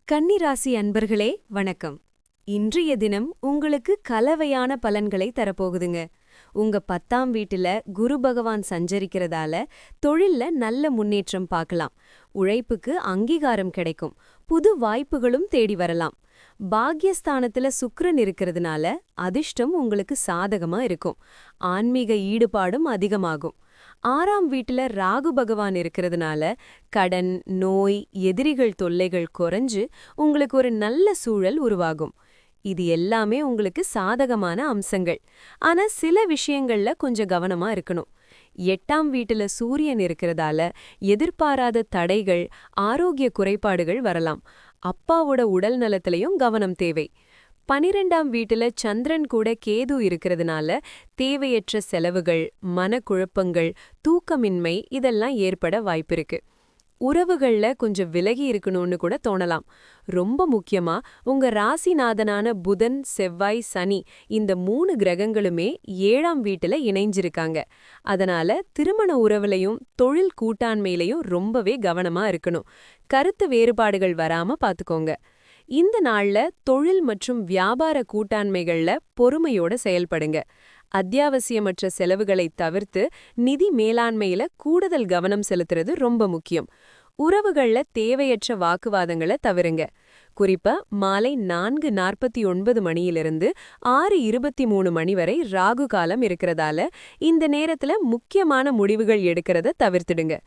கன்னிராசி அன்பர்களே வணக்கம். இன்றைய தினம் உங்களுக்கு கலவையான பலன்களை தரப்போகுதுங்க. உங்க 10ஆம் வீட்டுல குரு பகவான் சஞ்சரிக்கிறதால தொழில்ல நல்ல முன்னேற்றம் பார்க்கலாம். உழைப்புக்கு அங்கீகாரம் கிடைக்கும். புது வாய்ப்புகளும் தேடி வரலாம். பாக்யஸ்தானத்துல சுக்கிரன் இருக்கிறதுனால அதிர்ஷ்டம் உங்களுக்கு சாதகமா இருக்கும். ஆன்மீக ஈடுபாடும் அதிகமாகும். 6ஆம் வீட்டுல ராகு பகவான் இருக்கிறதுனால கடன், நோய், எதிரிகள் தொல்லைகள் குறைஞ்சு உங்களுக்கு ஒரு நல்ல சூழல் உருவாகும். இது எல்லாமே உங்களுக்கு சாதகமான அம்சங்கள். ஆனா சில விஷயங்கள்ல கொஞ்சம் கவனமா இருக்கணும். 8ஆம் வீட்டுல சூரியன் இருக்கிறதால எதிர்பாராத தடைகள், ஆரோக்கிய குறைபாடுகள் வரலாம். அப்பாவோட உடல் நலத்திலையும் கவனம் தேவை. 12ஆம் வீட்டுல சந்திரன் கூட கேது இருக்கிறதுனால தேவையற்ற செலவுகள், மனக்குழப்பங்கள், தூக்கமின்மை இதெல்லாம் ஏற்பட வாய்ப்பிருக்கு. உறவுகள்ல கொஞ்சம் விலகி இருக்கணும்னு கூட தோணலாம். ரொம்ப முக்கியமா உங்க ராசிநாதனான புதன், செவ்வாய், சனி இந்த 3 கிரகங்களுமே 7ஆம் வீட்டுல இணைஞ்சிருக்காங்க. அதனால திருமண உறவுலையும் தொழில் கூட்டாண்மையிலையும் ரொம்பவே கவனமா இருக்கணும். கருத்து வேறுபாடுகள் வராம பாத்துக்கோங்க. இந்த நாள்ல தொழில் மற்றும் வியாபார கூட்டாண்மைகள்ல பொறுமையோட செயல்படுங்க. அத்தியாவசியமற்ற செலவுகளை தவிர்த்து நிதி மேலாண்மையில கூடுதல் கவனம் செலுத்துறது ரொம்ப முக்கியம். உறவுகள்ல தேவையற்ற வாக்குவாதங்களை தவிருங்க. குறிப்பா மாலை 4:49 மணியிலிருந்து 6:23 மணி வரை ராகு காலம் இருக்கிறதால இந்த நேரத்துல முக்கியமான முடிவுகள் எடுக்கிறத தவிர்த்துடுங்க.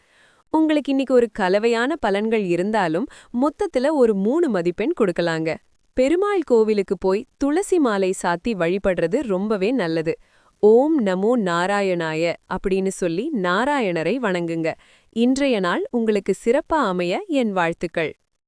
உங்களுக்கு இன்னைக்கு ஒரு கலவையான பலன்கள் இருந்தாலும் மொத்தத்துல ஒரு 3 மதிப்பெண் கொடுக்கலாங்க. பெருமாள் கோவிலுக்கு போய் துளசி மாலை சாத்தி வழிபடுறது ரொம்பவே நல்லது. ஓம் நமோ நாராயணாய அப்படின்னு சொல்லி நாராயணரை வணங்குங்க. இன்றைய நாள் உங்களுக்கு சிறப்பா அமைய என் வாழ்த்துக்கள்.